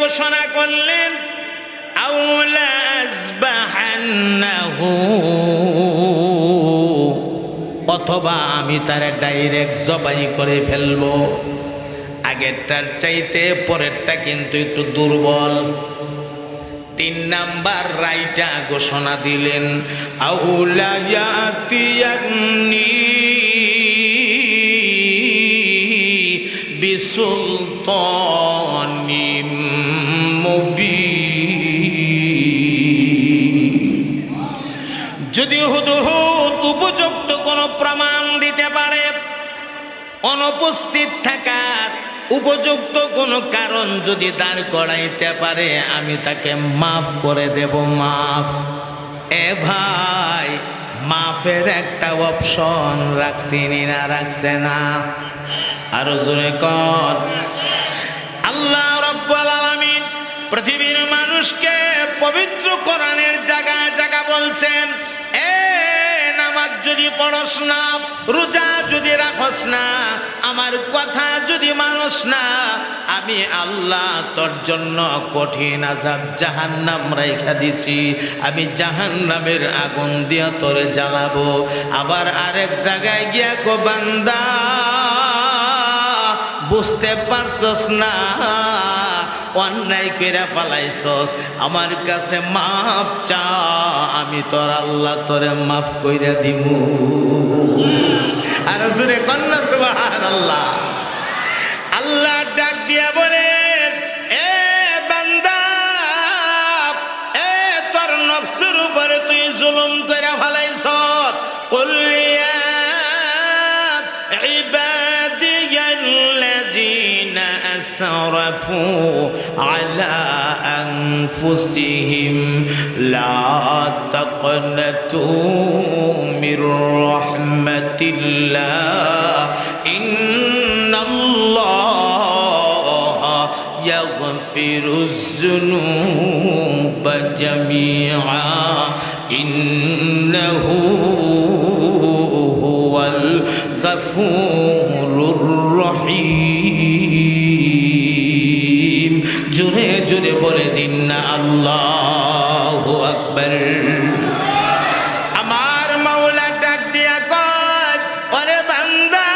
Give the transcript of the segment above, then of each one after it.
ঘোষণা করলেন, আউলা আযবাহান্নাহু, অথবা আমি তারে ডাইরেক্ট জবাই করে ফেলবো। আগেরটার চাইতে পরেরটা কিন্তু একটু দুর্বল। 3 নাম্বার রায়টা ঘোষণা দিলেন, আউলা ইয়াতিয়ান্নি বিসুলতানিম মুবিন। যদি হুদহুদ উপযুক্ত কোনো প্রমাণ দিতে পারে, অনুপস্থিত থাকার উপযুক্ত কোনো কারণ যদি দাঁড় করাইতে পারে, আমি তাকে মাফ করে দেব। মাফ। এ ভাই, মাফের একটা অপশন রাখছি না রাখছে না? আরো জোরে কর। আল্লাহ রাব্বুল আলামিন পৃথিবীর মানুষকে পবিত্র কোরআনের জায়গায় জায়গা বলছেন, এ নামাজ যদি পড়স না, রোজা যদি রাখস না, আমার কথা যদি মানস না, আমি আল্লাহ তোর জন্য কঠিন আযাব জাহান্নাম রাইখা দিছি। আমি জাহান্নামের আগুন দিয়া তোরে জ্বালাবো। আবার আরেক জায়গায় গিয়া কো, বান্দা বুঝতে পারছস না, অন্যায় কইরা পালাইছস, আমার কাছে মাপ চা, আমি তোর আল্লাহ তোরে মাফ কইরা দিমু। আর জোরে কন্না সুবহানাল্লাহ। আল্লাহ ডাক দিয়া বলেন, এ বান্দা, এ তোর নফসের উপরে তুই জুলুম কইরা পালাইছস। কুল ইয়া ইবাদিয়াল্লাযীনা আসরাফু আলা আনফুসিহিম লা তাকনাতু মির রাহমাতিল্লাহ ইন্নাল্লাহা ইয়াগফিরুয যুনুবা জামিআ ইন্নাহু হুয়াল গফুরুর রহিম। জোরে জোরে বলে দিন না আল্লাহু আকবার। আমার মাওলা ডাক দিয়া কয়, ওরে বান্দা,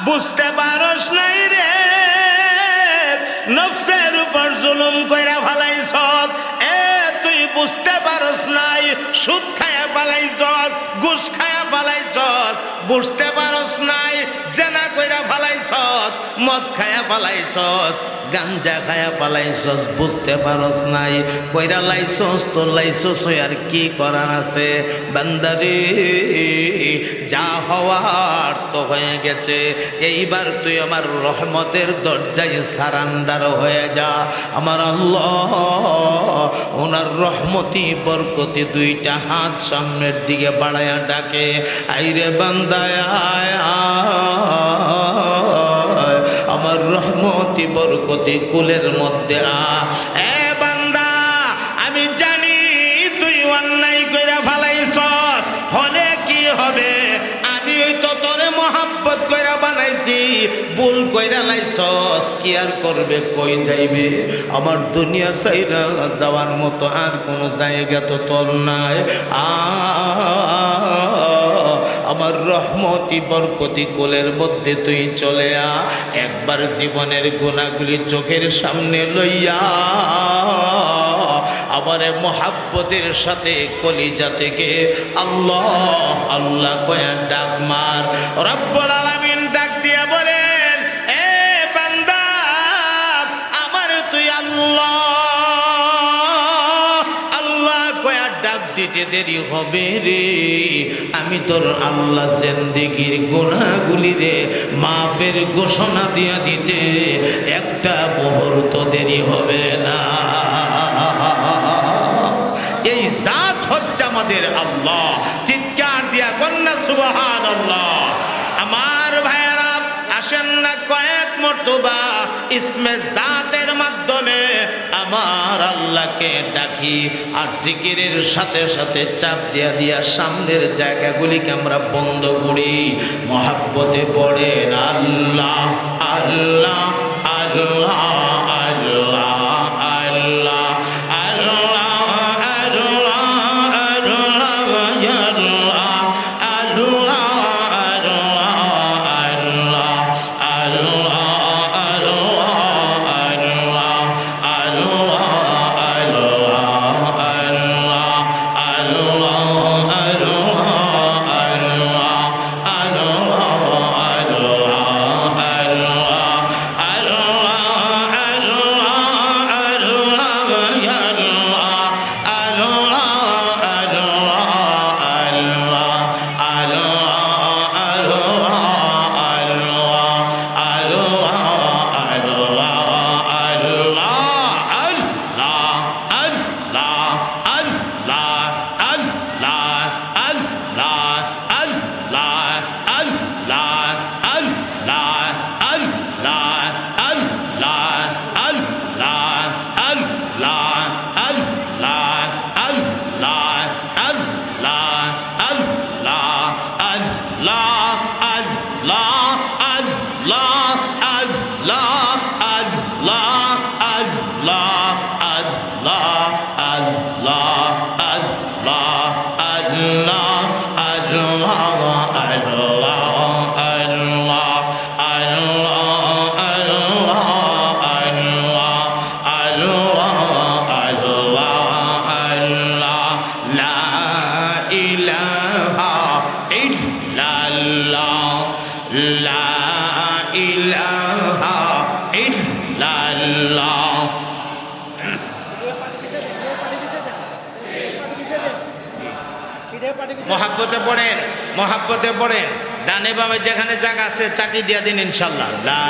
বুঝতে পারস নাই রে, নফসের উপর জুলুম কইরা ফালাইছস। এ তুই বুঝতে পারস নাই, সুদ খায়া ফালাইছস, ঘুষ খায়া ফালাইছস, বুঝতে পারস নাই, জেনা কইরা ফালাইছস, মদ খায়া ফালাইছস, গাঞ্জা খায়া পালাইছস, বুঝতে পারস নাই, কইরা লাইছস তো লাইছস, আর কি করার আছে। বান্দারে, যা হওয়ার তো হয়ে গেছে, এইবার তুই আমার রহমতের দরজায় সারান্ডার হয়ে যা। আমার আল্লাহ ওনার রহমতি বরকতি 2টা হাত সামনের দিকে বাড়ায়া ডাকে, আইরে বান্দায় আয়, আমার রহমতি বরকতি কুলের মধ্যে আ। এ বান্দা, আমি জানি তুই অন্যায় কইরা ফালাইছস, হলে কি হবে, আমি ওই তো তোরে মোহাব্বত কইরা বানাইছি, ভুল কইরা লাইছস, কি আর করবে, কই যাইবে। আমার দুনিয়া ছাইরা যাওয়ার মতো আর কোনো জায়গা তো তোর নাই। আমার রহমতি বরকতি কোলের মধ্যে তুই চলে আ। একবার জীবনের গুনাহগুলি চোখের সামনে লইয়া আমারে মোহাব্বতের সাথে কলিজা থেকে আল্লাহ আল্লাহ কয়া ডাক মার। রব্বুল আলামিন ডাক দিয়া বলেন, এ বান্দা, আমার তুই আল্লাহ আল্লাহ কয়া ডাক দিতে দেরি হবে রে, আমি তোর আল্লাহ জিন্দেগির গুনাহগুলি রে মাফের ঘোষণা দিয়া দিতে একটা মুহূর্ত দেরি হবে না। এই জাত হচ্ছে আমাদের আল্লাহ। চিৎকার দিয়া কন্যা সুবহানাল্লাহ। আমার ভাইয়েরা, আসেন না কয়েক মর্তবা ইসমে জাতের মাধ্যমে আমার আল্লাহকে ডাকি, আর জিকিরের সাথে সাথে চাপ দিয়া দিয়া সামনের জায়গাগুলিকে আমরা বন্ধ করি। মহাব্বতে পড়ে না আল্লাহ আল্লাহ আল্লাহ মহাব্বতে পড়েন, মহাব্বতে পড়েন। ডানে বামে যেখানে জায়গা আছে চাটি দিয়া দিন ইনশাল্লাহ। লা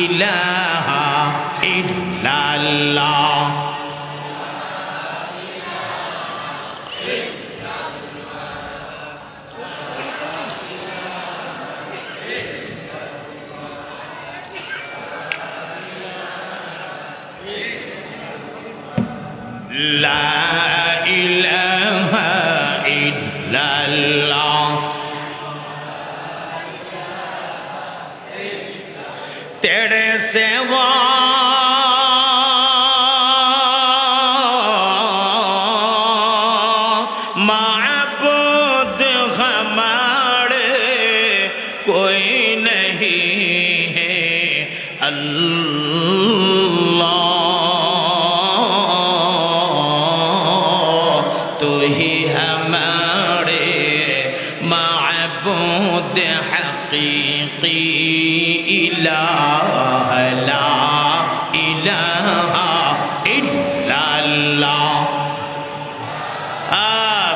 ইলাহা ইল্লাল্লাহ। লা ইলাহা ইল্লাল্লাহ। तेरे सेवा माबूद हमारे कोई नहीं है अल्लाह, तू ही हमारे माबूद हकीकी इलाह ला इलाहा इल्लाल्लाह।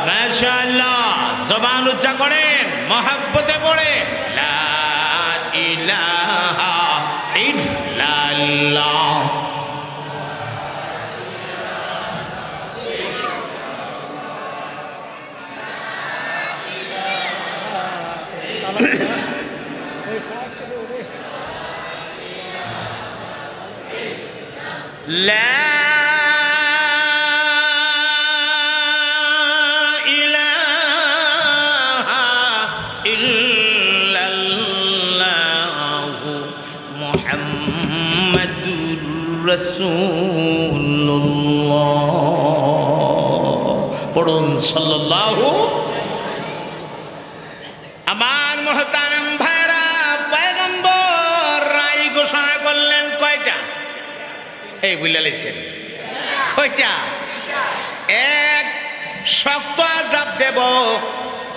माशाআল্লাহ, জবান উচ্চ করেন, মহব্বতে পড়ে লা ইলাহা ইল্লাল্লাহ। لا إله إلا الله محمد رسول الله পড়ুন সাল্লাল্লাহু। আমার মুহতারাম ভাইরা, পয়গম্বর রায় ঘোষণা করলেন কয়টা? এই বুঝলে লাইছেন কয়টা? এক, শক্ত আযাব দেব,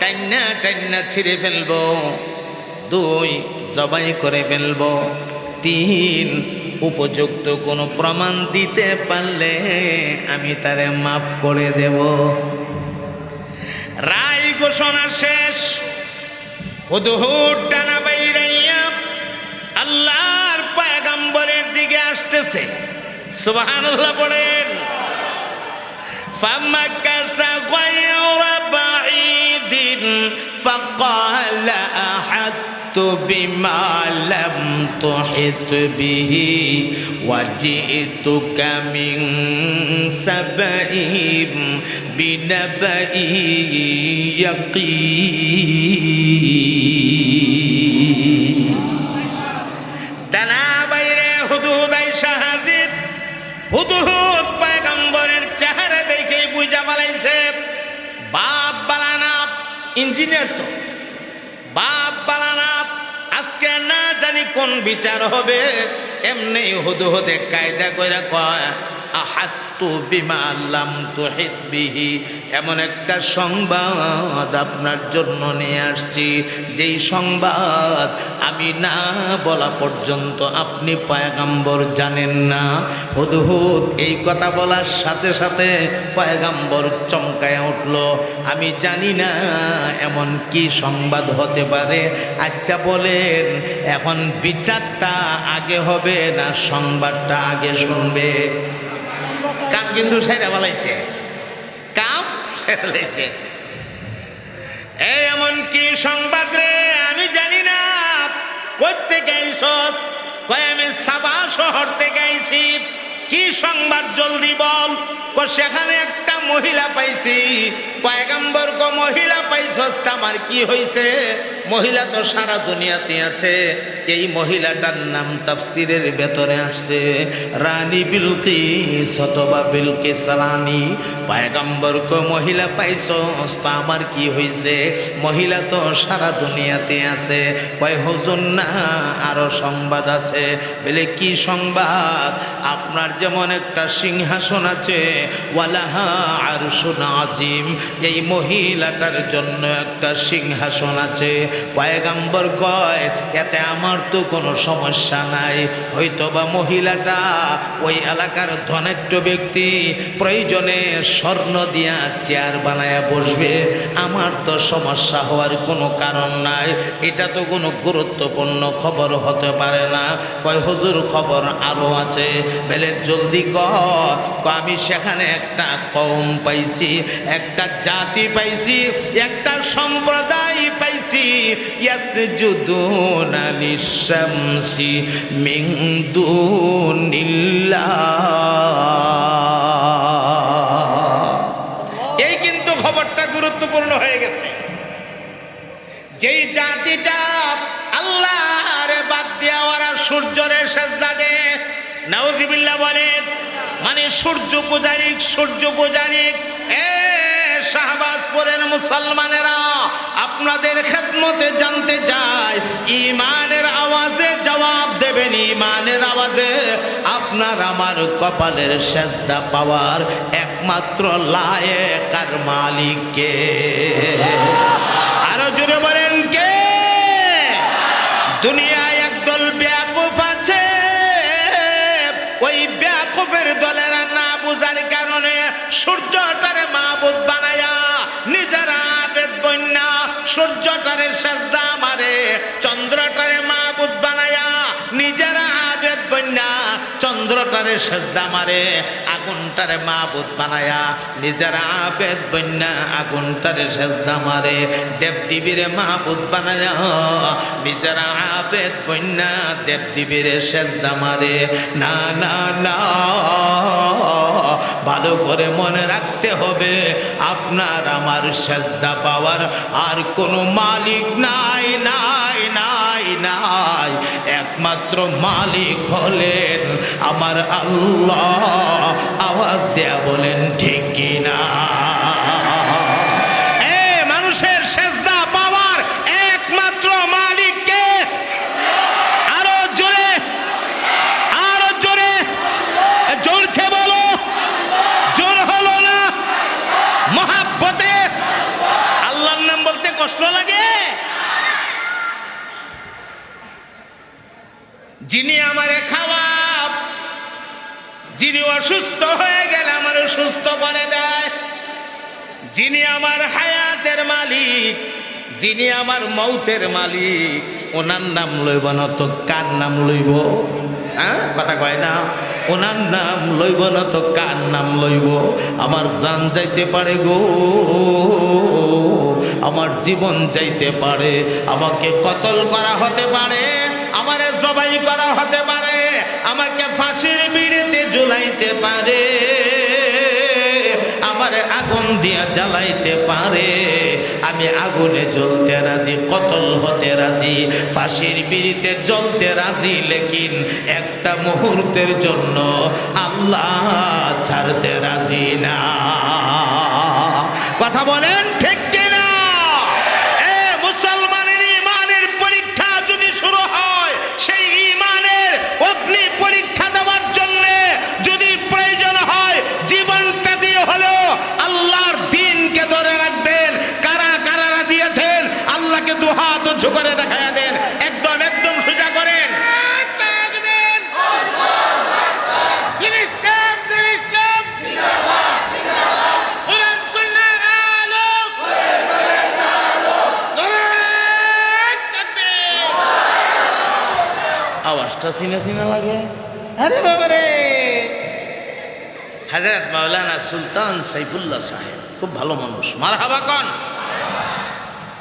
টান্না টান্না ছিঁড়ে ফেলব। দুই, জবাই করে ফেলব। তিন, উপযুক্ত কোনো প্রমাণ দিতে পারলে আমি তারে মাফ করে দেব। রায় ঘোষণা শেষ। হুদহুদ ডানা বাইরাইয়া আল্লাহর পয়গম্বরের দিকে আসতেছে। সুবহানাল্লাহ পড়েন। ফামাকাসা গায়রা বাঈদিন ফাকালা আহাত্তু বিমা লাম তুহিত বিহি ওয়াজিতুকা মিন সাবাইম বিনাবাই ইয়াকিন। হুদহুদ পয়গম্বরের চেহারা দেখেই বুঝা ফেলাইছে বাপ বালানা ইঞ্জিনিয়ার, তো বাপ বালানা আজকে না জানি কোন বিচার হবে। এমনি হুদহুদে কায়দা কইরা কয় আহাত্তু বিমা লাম তুহিত বিহি, এমন একটা সংবাদ আপনার জন্য নিয়ে আসছি যেই সংবাদ আমি না বলা পর্যন্ত আপনি পয়গম্বর জানেন না। হুদহুদ এই কথা বলার সাথে সাথে পয়গম্বর চমকায় উঠল, আমি জানি না এমন কি সংবাদ হতে পারে। আচ্ছা বলেন এখন বিচারটা আগে হবে না সংবাদটা আগে শুনবে? কাম কিন্তু সেরা বলাইছে, কাম সেরা বলাইছে। এই এমন কি সংবাদ রে আমি জানি না। কোত্থেকে আইছস? কয় আমি সাবা শহর থেকে আইছি। কি সংবাদ জলদি বল। সেখানে একটা মহিলা পাইছি। পয়গম্বর কো মহিলা পাইছস তা আমার কি হইছে? মহিলা তো সারা দুনিয়াতে আছে। এই মহিলাটার নাম তাফসিরের ভেতরে আসছে রানী বিলকিস অথবা বিলকিস রানী। পয়গম্বর কো মহিলা পাইছস তা আমার কি হইছে? মহিলা তো সারা দুনিয়াতে আছে। কয় হুজুর না, আরো সংবাদ আছে। বলে কি সংবাদ? আপনার যেমন একটা সিংহাসন আছে, ওয়ালাহা আরশুন আযীম, এই মহিলাটার জন্য একটা সিংহাসন আছে। পয়গম্বর কয় এতে আমার তো কোনো সমস্যা নাই। হয়তোবা মহিলাটা ওই এলাকার ধনাঢ্য ব্যক্তি, প্রয়োজনে স্বর্ণ দিয়া চেয়ার বানায়া বসবে, আমার তো সমস্যা হওয়ার কোনো কারণ নাই। এটা তো কোনো গুরুত্বপূর্ণ খবর হতে পারে না। কয় হুজুর খবর আরো আছে। বেলে জলদি আমি সেখানে একটা কওম পাইছি, একটা জাতি পাইছি, একটা সম্প্রদায় পাইছি। ইয়াসজুদুনা লিশ-শামসি মিন দুনিল্লাহ। এই কিন্তু খবরটা গুরুত্বপূর্ণ হয়ে গেছে। যেই জাতিটা আল্লাহরে বাদ দিয়া ওরা সূর্যরে সেজদা দেয়, নাউজুবিল্লাহ বলেন, মানে সূর্য পূজারিক, সূর্য পূজারিক। শাহবাজপুরের মুসলমানেরা আপনাদের খেদমতে জানতে চায়, ইমানের আওয়াজে জবাব দেবেন। ইমানের আওয়াজে আপনার আমার কপালের সেজদা পাওয়ার একমাত্র লায়েক আর মালিক কে? আরো জোরে বলেন কে? দুনিয়ায় একদল বেয়াকুফ আছে, ওই বেয়াকুফের দলের না বুঝার কারণে সূর্যটারে মাবুদ বানায়া নিজেরা আবেদ বন্যা সূর্যটারে সেজদা মারে, চন্দ্রটারে মাবুদ বানায়া নিজেরা আবেদ বন্যা চন্দ্রটারে সেজদা মারে, আগুনটারে মাবুদ বানায়া নিজেরা আবেদ বন্যা আগুনটারে সেজদা মারে, দেবদেবীরে মাবুদ বানায়া নিজেরা আবেদ বন্যা দেবদেবীরে সেজদা মারে। না না না, ভালো করে মনে রাখতে হবে আপনার আমার সেজদা পাওয়ার আর কোনো মালিক নাই, নাই নাই নাই। একমাত্র মালিক হলেন আমার আল্লাহ। আওয়াজ দেয়া বলেন ঠিক কিনা? মানুষের সেজদা পাওয়ার একমাত্র মালিক কে? আরো জোরে, আরো জোরে, জোরছে বলো। জোর হলো না? মহাব্বতে আল্লাহর নাম বলতে কষ্ট লাগে? যিনি আমারে খাওয়াব, যিনি অসুস্থ হয়ে গেলে আমারে সুস্থ করে দেয়, যিনি আমার হায়াতের মালিক, যিনি আমার মৌতের মালিক, ওনার নাম লইব না তো কার নাম লইব? হ্যাঁ, কথা কয় না? ওনার নাম লইব না তো কার নাম লইব? আমার জান যাইতে পারে গো, আমার জীবন যাইতে পারে, আমাকে কতল করা হতে পারে, আমারে জবাই করা হতে পারে, আমাকে ফাঁসির বিড়িতে ঝুলাইতে পারে, আমার আমারে আগুন দিয়া জ্বালাইতে পারে, আমি আগুনে জ্বলতে রাজি, কতল হতে রাজি, ফাঁসির বিড়িতে জ্বলতে রাজি, লেকিন একটা মুহূর্তের জন্য আল্লাহ ছাড়তে রাজি না। কথা বলেন ঠিক কিনা? মুসলমানের ইমানের পরীক্ষা যদি শুরু হয়, সেই ইমানের অগ্নি পরীক্ষা দেওয়ার জন্য যদি প্রয়োজন হয় জীবনটা দিয়ে হলেও আল্লাহর দ্বীনকে ধরে রাখবেন। কারা কারা রাজি আছেন? আল্লাহকে দুহাত উঁচু করে দেখায়া দেন, একদম একদম সোজা করেন। আওয়াজটা চিনা চিনা লাগে। আরে বাবারে, হযরত মাওলানা সুলতান সাইফুল্লাহ সাহেব খুব ভালো মানুষ, মারহাবা কোন।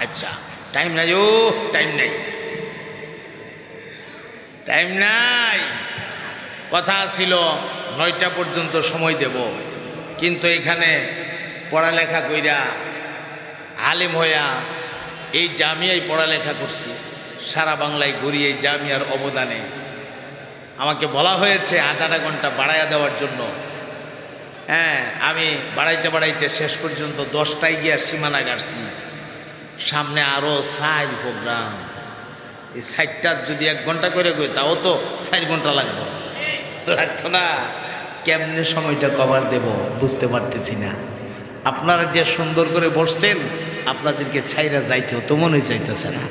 আচ্ছা, টাইম নাই, ও টাইম নাই, টাইম নাই। কথা ছিল 9টা পর্যন্ত সময় দেব, কিন্তু এখানে পড়ালেখা কইরা আলেম হইয়া এই জামিয়ায় পড়ালেখা করছি, সারা বাংলায় ঘুরি এই জামিয়ার অবদানে। আমাকে বলা হয়েছে আধা ঘন্টা বাড়াইয়া দেওয়ার জন্য। হ্যাঁ, আমি বাড়াইতে বাড়াইতে শেষ পর্যন্ত 10টায় গিয়া সীমানা গাড়ছি। সামনে আরও 4 প্রোগ্রাম। এই 4টার যদি 1 ঘন্টা করে গই, তাও তো 4 ঘন্টা লাগতো না। কেমনে সময়টা কভার দেব বুঝতে পারতেছি না। আপনারা যে সুন্দর করে বসছেন, আপনাদেরকে ছাইরা যাইতেও তো মনে চাইতেছে না।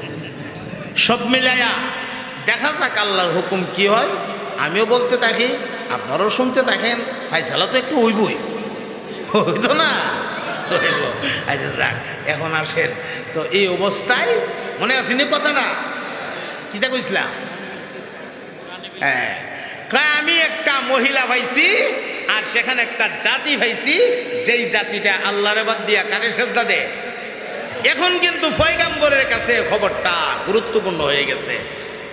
সব মিলাইয়া দেখা যাক আল্লাহর হুকুম কি হয়। আমিও বলতে থাকি, আপনারাও শুনতে থাকেন, ফাইসালা তো একটু হইবই, হইতো না? আচ্ছা যাক, এখন আসেন তো। এই অবস্থায় মনে আসেনি কথাটা কিতা কইছিলাম? হ্যাঁ, আমি একটা মহিলা পাইছি আর সেখানে একটা জাতি পাইছি, যেই জাতিটা আল্লাহর বাদ দিয়া কারে সেজদা দেয়। এখন কিন্তু পয়গাম্বরের কাছে খবরটা গুরুত্বপূর্ণ হয়ে গেছে।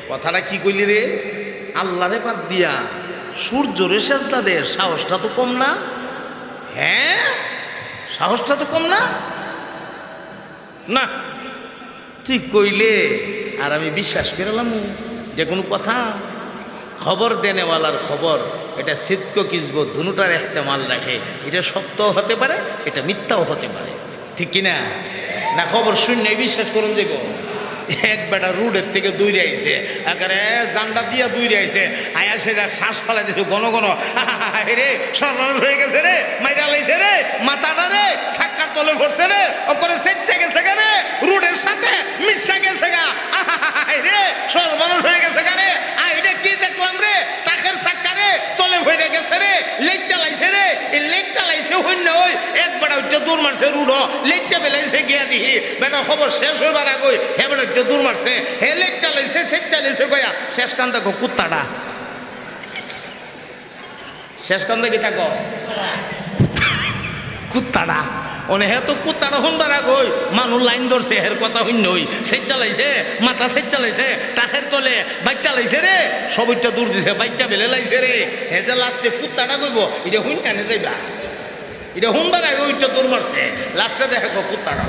কথাটা কি কইলি রে? আল্লাহরে বাদ দিয়া সূর্যরে সেজদা দে, সাহসটা তো কম না? হ্যাঁ, সাহসটা তো কম না? না ঠিক কইলে আর আমি বিশ্বাস করলাম যে কোনো কথা। খবর দেনেওয়ালার খবর, এটা সিদ্ক কিসব দুটার ইহতেমাল রাখে। এটা সত্য হতে পারে, এটা মিথ্যাও হতে পারে, ঠিক কিনা? না খবর শূন্য বিশ্বাস করুন যে এক বেটা রুডের থেকে দৌড়ে আইছে, একেবারে জান্ডা দিয়া দৌড়ে আইছে, আয়া সেটা শ্বাস ফালাই দিয়েছে ঘন ঘন। রে সর্বনাশ হয়ে গেছে রে, মাইরা লাইছে রে, মাথাটা রে ছাক্কার তলে ভরছে রে, ওপরে সেচ্ছে গেছে রে, রুডের সাথে মিশা গেছে গা। রে সর্বনাশ হয়ে গেছে গা রে। এটা কি দেখলাম রে, টাকের চাক্কা রে তলে ভরে গেছে রে, লেট চালাইছে রে, এই লেট চালাইছে হইন্য ওই এক বেটা উঠে দূর মারছে রুড, লেটটা বেলাইছে গিয়া দিহি। বেটা খবর শেষ হইবার আগে হে বেটা উঠে দূর মারছে, হে লেট চালাইছে সেট চালাইছে কয়া শেষ কান দেখো কুত্তাটা, শেষ কান দেখি থাকো কুত্তাটা। ওনে হে তো কুত্তাটা শুনবার আগে মানুষ লাইন ধরছে, হের কথা শূন্য হই সেট চালাইছে, মাথা সেট চালাইছে, টাকের তলে বাইক চালাইছে রে, সবইটা দূর দিছে, বাইকটা বেলে লাইছে রে। হে যে লাস্টে কুত্তাটা কইব এটা হুন কানে যাইবা, এটা শুনবার আগে ওইটা দূর মারছে, লাস্টে দেখে কুত্তাটা।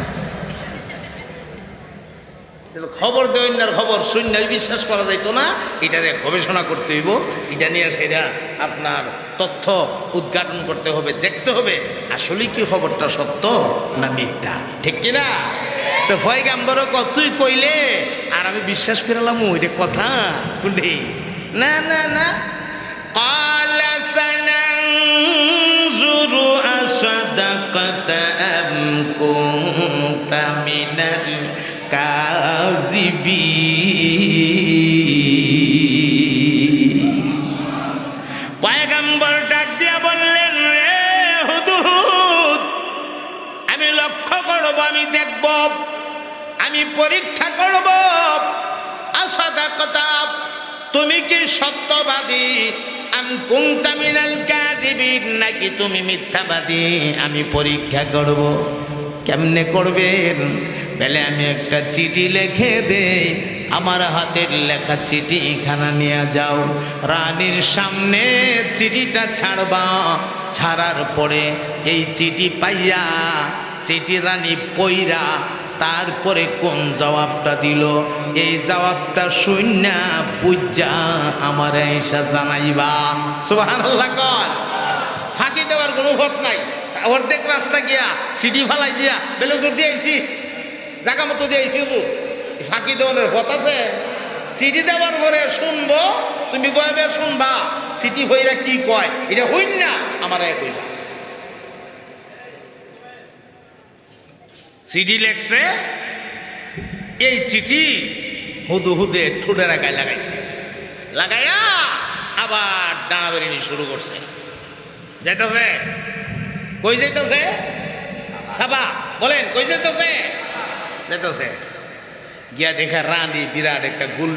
খবর দেওয়ার খবর শূন্য বিশ্বাস করা যাইতো না, এটারে গবেষণা করতে হইব। এটা নিয়ে সেটা আপনার তথ্য উদ্ঘাটন করতে হবে, দেখতে হবে আসলে কি খবরটা সত্য না মিথ্যা, ঠিক কিনা? তো পয়গাম্বরও তুই কইলে আর আমি বিশ্বাস করলাম ওইটা কথা শুনি না না না। ক্বালা সানানজুরু আসাদাকাতা আম কুনতা মিনাল কাযিবিন। পয়গম্বর ডাক দিয়া বললেন, রে হুদহুদ, আমি লক্ষ্য করব, আমি দেখব, আমি পরীক্ষা করব আসাদাকাতা, তুমি কি সত্যবাদী, আম কুনতা মিনাল কাযিবিন, নাকি তুমি মিথ্যাবাদী, আমি পরীক্ষা করব। কেমনে করবেন? বলে আমি একটা চিঠি লিখে দেই, আমার হাতের লেখা চিঠিখানা নিয়ে যাও, রানীর সামনে চিঠিটা ছাড়বা, ছাড়ার পরে এই চিঠি পাইয়া চিঠি রানী পইরা তারপরে কোন জবাবটা দিল, এই জবাবটা শুইনা বুঝা আমার আয়েশা জানাইবা। সুবহানাল্লাহ কর। ফাঁকি দেওয়ার কোনো ভোট নাই। অর্ধেক রাস্তা গিয়া সিটি ফালাই দিয়া বেলজোর দিয়ে আইসি, জায়গা মতো দিয়ে আইসি। ফাঁকি দেওয়ার ভোট আছে? সিটি দেওয়ার পরে শুনবো, তুমি বইবে শুনবা সিটি হইরা কি কয়, এটা হইন না আমার এক হইবা। চিঠি লেখছে, এই চিঠি হুদু হুদে ঠুটের গায়ে লাগাইছে, লাগাইয়া আবার ডানা বেরিনি শুরু করছে। যাইতেছে কই যাইতেছে? সাবা বলেন কই যাইতেছে? যাইতেছে গিয়া দেখা রানী বিরাট একটা গোল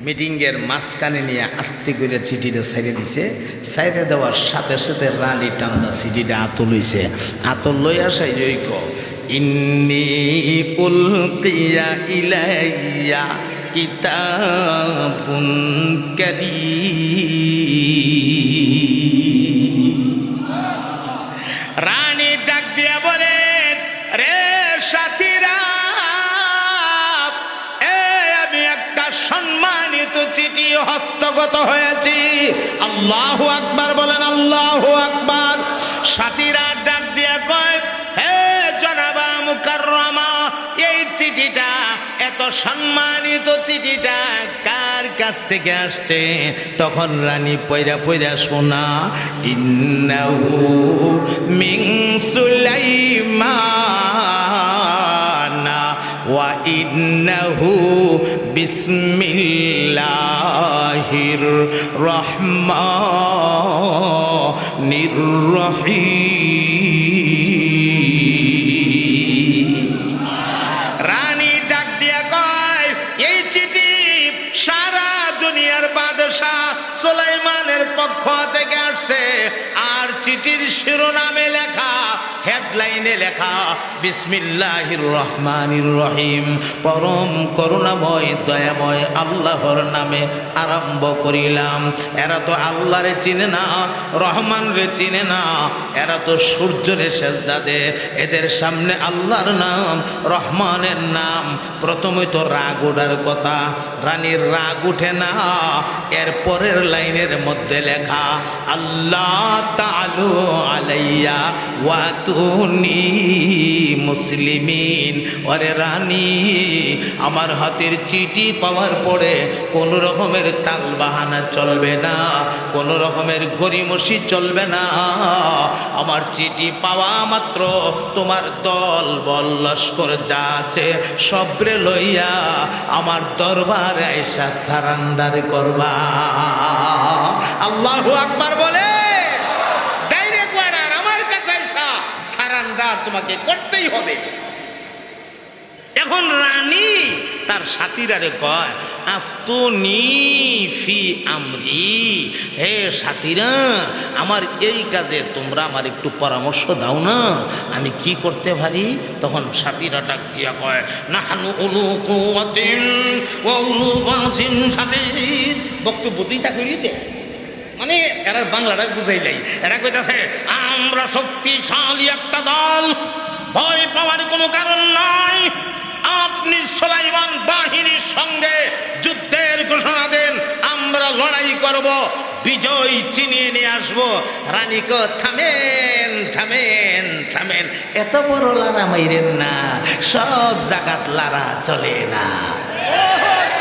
মিটিংয়ের মাঝখানে নিয়ে আস্তে করে চিঠিটা ছেড়ে দিছে। ছেড়ে দেওয়ার সাথে সাথে রানী টান্দা চিঠিটা আতল হইছে। আতল লই আসাই জৈক ইন্নী উলকিয়া ইলাইয়া কিতাবুন কারীম। রানী ডাক দিয়া বলেন, রে সাথীরা, আমি একটা সম্মানিত চিঠি হস্তগত হয়েছি। আল্লাহু আকবার বলেন, আল্লাহু আকবার। সাথীরা ডাক দিয়া কয়, হে জনাবা মুকাররমা, এই চিঠিটা, এত সম্মানিত চিঠিটা কার কাছ থেকে আসছে? তখন রানী পয়রা পয়রা শোনা, ইন্নাহু মিন সুলাইমানা ওয়া ইন্নাহু বিসমিল্লাহির রহমানির রহিম। রানী ডাক দিয়া কয়, এই চিঠি সারা দুনিয়ার বাদশাহ সুলাইমানের পক্ষ থেকে আসছে। আর চিঠির শিরোনামে লেখা, হেডলাইনে লেখা, বিসমিল্লাহির রহমানির রহিম, পরম করুণাময় দয়াময় আল্লাহর নামে আরম্ভ করিলাম। এরা তো আল্লাহরে চিনে না, রহমান রে চিনে না, এরা তো সূর্যরে সেজদা দে। এদের সামনে আল্লাহর নাম, রহমানের নাম, প্রথমে তো রাগ ওঠার কথা, রানীর রাগ উঠে না। এর পরের লাইনের মধ্যে লেখা, আল্লাহ তাআলু আলাইয়া ওয়াতুনি মুসলিমিন। ওরে রানী, আমার হাতের চিঠি পাওয়ার পরে কোনো রকমের তাল বাহানা চলবে না, কোনো রকমের গরিমসি চলবে না। আমার চিঠি পাওয়া মাত্র তোমার দল বল লস্কর যা আছে সবরে লইয়া আমার দরবারে আইসা সারান্ডার করবা। আল্লাহু আকবার বলে ডাইরেক্ট ওয়ার্ডার, আমার কাছে আইসা সারান্ডার তোমাকে করতেই হবে। এখন রানী তার সাথীরারে কয়, আফতুনি ফি আমরি, হে সাথীরা, আমার এই কাজে তোমরা আমার একটু পরামর্শ দাও না, আমি কি করতে পারি? তখন সাথীরা ডাক দিয়া কয়, নাহানু উলু কুওয়াতিন ওয়া উলু বাসিন শাদীদ। বক্তব্য দুইটা করি দে, মানে এরা বাংলাটা বুঝাইলাই। এরা কইতাছে, আমরা শক্তিশালী একটা দল, ভয় পাওয়ার কোনো কারণ নাই। আপনি সুলাইমান বাহিনীর সঙ্গে যুদ্ধের ঘোষণা দেন, আমরা লড়াই করব, বিজয় চিনিয়ে নিয়ে আসবো। রানী কো, থামেন থামেন থামেন, এত বড় লারা মাইরেন না, সব জায়গাত লারা চলে না।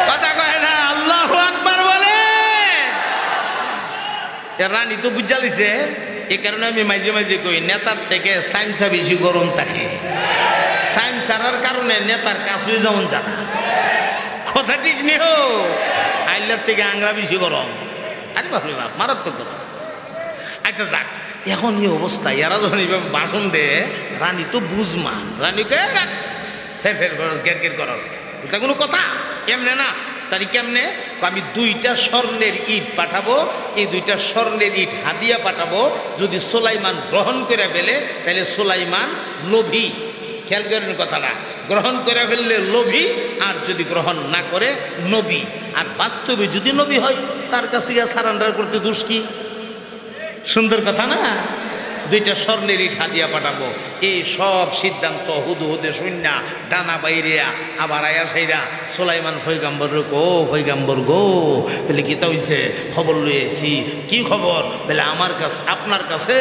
কথা কয় না, আল্লাহু আকবার বলে। রানী তো বুঝালিছে, এ কারণে আমি মাঝে মাঝে কই, নেতার থেকে সাইন্সা বেশি গরম থাকে। সাইন্স ছাড়ার কারণে নেতার কাছে যেমন জানা, কথা ঠিক নেই। আইলার থেকে আংরা বেশি গরম, আরে বাপরে বাপ, মারাত্মক গরম। আচ্ছা যাক, এখন এই অবস্থা, এরা যখন এইভাবে ভাষণ দেয়, রানী তো বুঝমান, রানীকে রাখ ফের করস, গের করস, এটা কোনো কথা? কেমনে না তারি কেমনে? আমি 2টা স্বর্ণের ইট পাঠাবো, এই 2টা স্বর্ণের ইট হাদিয়া পাঠাবো। যদি সুলাইমান গ্রহণ করে ফেলে তাহলে সুলাইমান লোভী, খেয়াল করেন কথাটা, গ্রহণ করে ফেললে লোভী, আর যদি গ্রহণ না করে নবী। আর বাস্তবে যদি নবী হয়, তার কাছে গিয়ে সারেন্ডার করতে দোষ কি? সুন্দর কথা না? দুইটা স্বর্ণের ইট হাদিয়া পাঠাবো। এই সব সিদ্ধান্ত হুদু হুদে শূন্য ডানা বাইরিয়া আবার আয়া সাইরা সোলাইমান ফৈগাম্বর গো ফৈগাম্বর গো বলে কিতা হইছে? খবর লইয়েছি। কি খবর? বলে আমার কাছে আপনার কাছে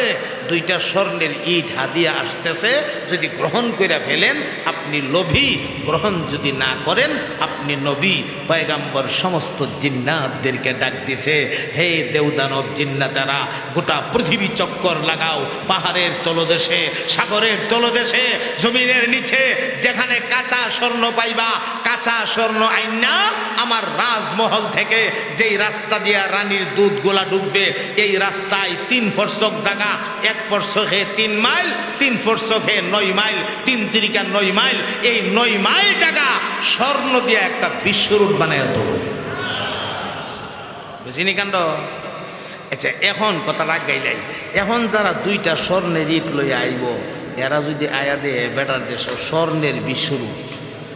দুইটা স্বর্ণের ইট হাদিয়া আসতেছে, যদি গ্রহণ করে ফেলেন আপনি লোভী, গ্রহণ যদি না করেন আপনি নবী। পয়গাম্বর সমস্ত জিন্নাতদেরকে ডাক দিছে, হে দেবদানব জিন্নাতেরা, গোটা পৃথিবী চক্কর লাগাও, পাহাড়ের তলদেশে, সাগরের তলদেশে, জমিনের নিচে যেখানে কাঁচা স্বর্ণ পাইবা, কাঁচা স্বর্ণ আইনা আমার রাজমহল থেকে যেই রাস্তা দিয়া রানীর দুধগুলা ডুববে, এই রাস্তায় 3 ফরসক জায়গা, 1 ফরসকে 3 মাইল, 3 ফরসকে 9 মাইল, 3 তিরিকা 9 মাইল, এই 9 মাইল জায়গা স্বর্ণ দিয়া একটা বিশ্ব রুট বানায় তো। বুঝিনি কাণ্ড? আচ্ছা, এখন কথা রাগ গাইলাই, এখন যারা দুইটা স্বর্ণের ইট লইয়া আইব, এরা যদি আয়া দে বেটার দেশ স্বর্ণের বিশ্বরূপ,